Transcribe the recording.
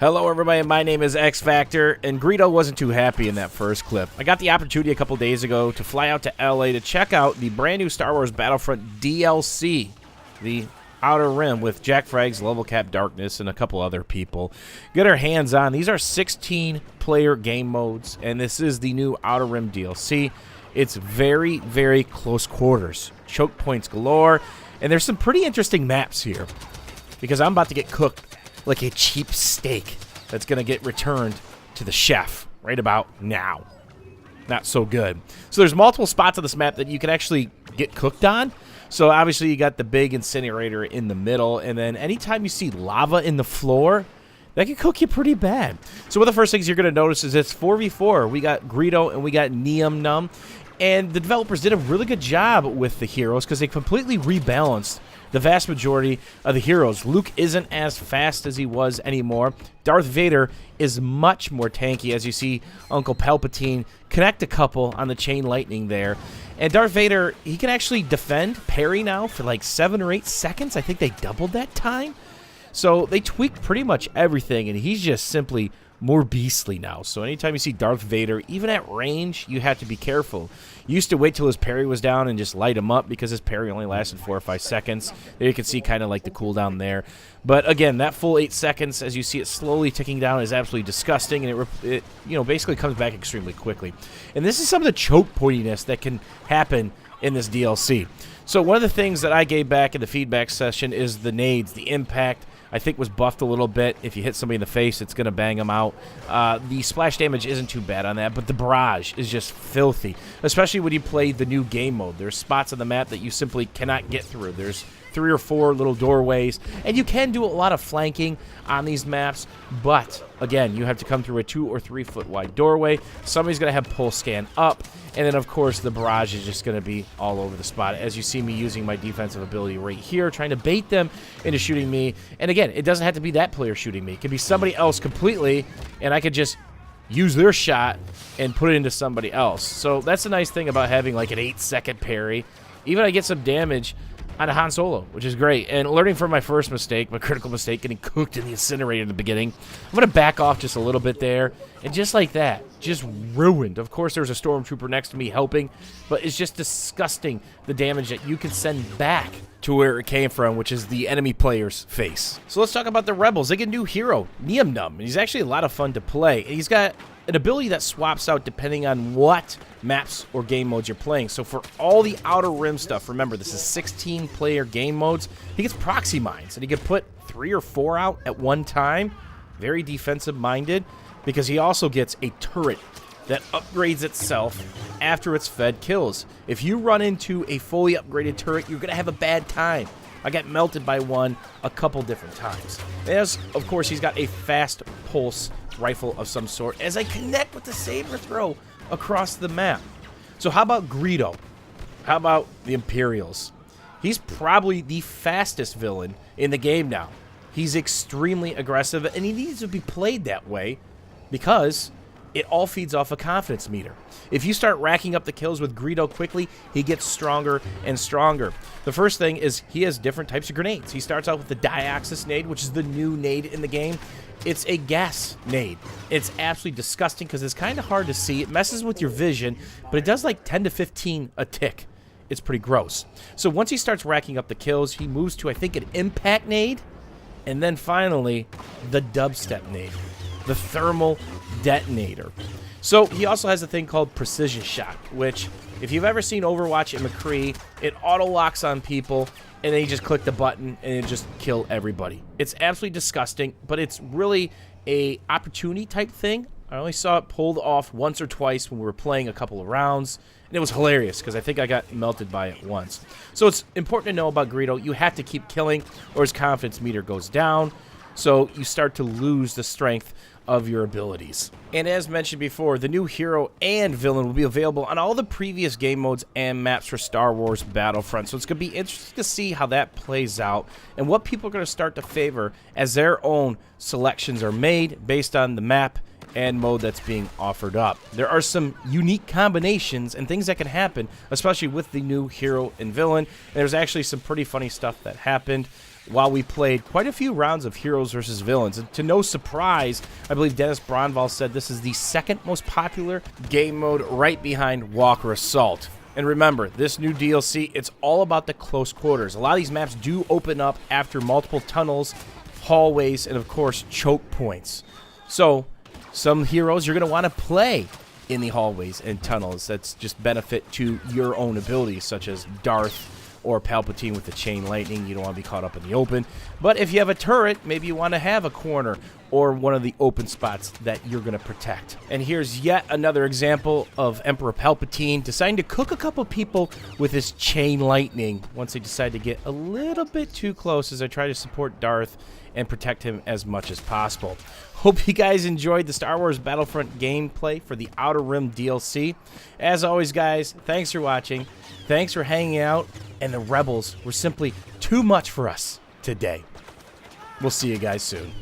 Hello everybody, my name is X Factor, and Greedo wasn't too happy in that first clip. I got the opportunity a couple days ago to fly out to LA to check out the brand new Star Wars Battlefront DLC, the Outer Rim, with Jack Frags, Level Cap Darkness, and a couple other people. Get our hands on. These are 16-player game modes, and this is the new Outer Rim DLC. It's very, very close quarters. Choke points galore, and there's some pretty interesting maps here, because I'm about to get cooked like a cheap steak that's going to get returned to the chef right about now. Not so good. So there's multiple spots on this map that you can actually get cooked on. So obviously you got the big incinerator in the middle, and then anytime you see lava in the floor, that can cook you pretty bad. So one of the first things you're going to notice is it's 4v4. We got Greedo and we got Nien Nunb, and the developers did a really good job with the heroes because they completely rebalanced the vast majority of the heroes. Luke isn't as fast as he was anymore. Darth Vader is much more tanky, as you see Uncle Palpatine connect a couple on the chain lightning there. And Darth Vader, he can actually defend parry now for like 7 or 8 seconds. I think they doubled that time. So they tweaked pretty much everything, and he's just simply more beastly now. So anytime you see Darth Vader, even at range, you have to be careful. You used to wait till his parry was down and just light him up because his parry only lasted 4 or 5 seconds. There you can see kind of like the cooldown there. But again, that full 8 seconds, as you see it slowly ticking down, is absolutely disgusting, and it basically comes back extremely quickly. And this is some of the choke pointiness that can happen in this DLC. So one of the things that I gave back in the feedback session is the nades, the impact. I think was buffed a little bit. If you hit somebody in the face, it's going to bang them out. The splash damage isn't too bad on that, but the barrage is just filthy, especially when you play the new game mode. There's spots on the map that you simply cannot get through. There's 3 or 4 little doorways, and you can do a lot of flanking on these maps, but again, you have to come through a 2 or 3 foot wide doorway. Somebody's going to have pull scan up, and then of course the barrage is just going to be all over the spot, as you see me using my defensive ability right here, trying to bait them into shooting me. And again, it doesn't have to be that player shooting me. It could be somebody else completely, and I could just use their shot and put it into somebody else. So that's the nice thing about having like an 8-second parry. Even I get some damage on a Han Solo, which is great. And learning from my first mistake, my critical mistake, getting cooked in the incinerator in the beginning, I'm going to back off just a little bit there. And just like that, just ruined. Of course, there's a stormtrooper next to me helping, but it's just disgusting the damage that you can send back to where it came from, which is the enemy player's face. So let's talk about the Rebels. They get a new hero, Nien Nunb, and he's actually a lot of fun to play. And he's got an ability that swaps out depending on what maps or game modes you're playing. So for all the Outer Rim stuff, remember, this is 16-player game modes. He gets proxy mines, and he can put 3 or 4 out at one time. Very defensive-minded, because he also gets a turret that upgrades itself after it's fed kills. If you run into a fully upgraded turret, you're going to have a bad time. I got melted by one a couple different times. As, of course, he's got a fast pulse rifle of some sort as I connect with the saber throw across the map. So how about Greedo? How about the Imperials? He's probably the fastest villain in the game now. He's extremely aggressive, and he needs to be played that way because it all feeds off a confidence meter. If you start racking up the kills with Greedo quickly, he gets stronger and stronger. The first thing is he has different types of grenades. He starts out with the Diaxis nade, which is the new nade in the game. It's a gas nade. It's absolutely disgusting because it's kind of hard to see. It messes with your vision, but it does like 10 to 15 a tick. It's pretty gross. So once he starts racking up the kills, he moves to, I think, an impact nade, and then finally the dubstep nade, the thermal detonator. So he also has a thing called precision shot, which if you've ever seen Overwatch and McCree, it auto locks on people, and then you just click the button and it just kill everybody. It's absolutely disgusting, but it's really a opportunity type thing. I only saw it pulled off once or twice when we were playing a couple of rounds, and it was hilarious because I think I got melted by it once. So it's important to know about Greedo. You have to keep killing or his confidence meter goes down, so you start to lose the strength of your abilities. And as mentioned before, the new hero and villain will be available on all the previous game modes and maps for Star Wars Battlefront. So it's going to be interesting to see how that plays out and what people are going to start to favor as their own selections are made based on the map and mode that's being offered up. There are some unique combinations and things that can happen, especially with the new hero and villain. And there's actually some pretty funny stuff that happened. while we played quite a few rounds of heroes versus villains. And to no surprise, I believe Dennis Bronval said this is the second most popular game mode, right behind Walker Assault. And remember, this new DLC, it's all about the close quarters. A lot of these maps do open up after multiple tunnels, hallways, and of course, choke points. So, some heroes you're going to want to play in the hallways and tunnels. That's just benefit to your own abilities, such as Darth or Palpatine with the chain lightning. You don't want to be caught up in the open. But if you have a turret, maybe you want to have a corner or one of the open spots that you're going to protect. And here's yet another example of Emperor Palpatine deciding to cook a couple people with his chain lightning once they decide to get a little bit too close, as I try to support Darth and protect him as much as possible. Hope you guys enjoyed the Star Wars Battlefront gameplay for the Outer Rim DLC. As always, guys, thanks for watching. Thanks for hanging out. And the Rebels were simply too much for us today. We'll see you guys soon.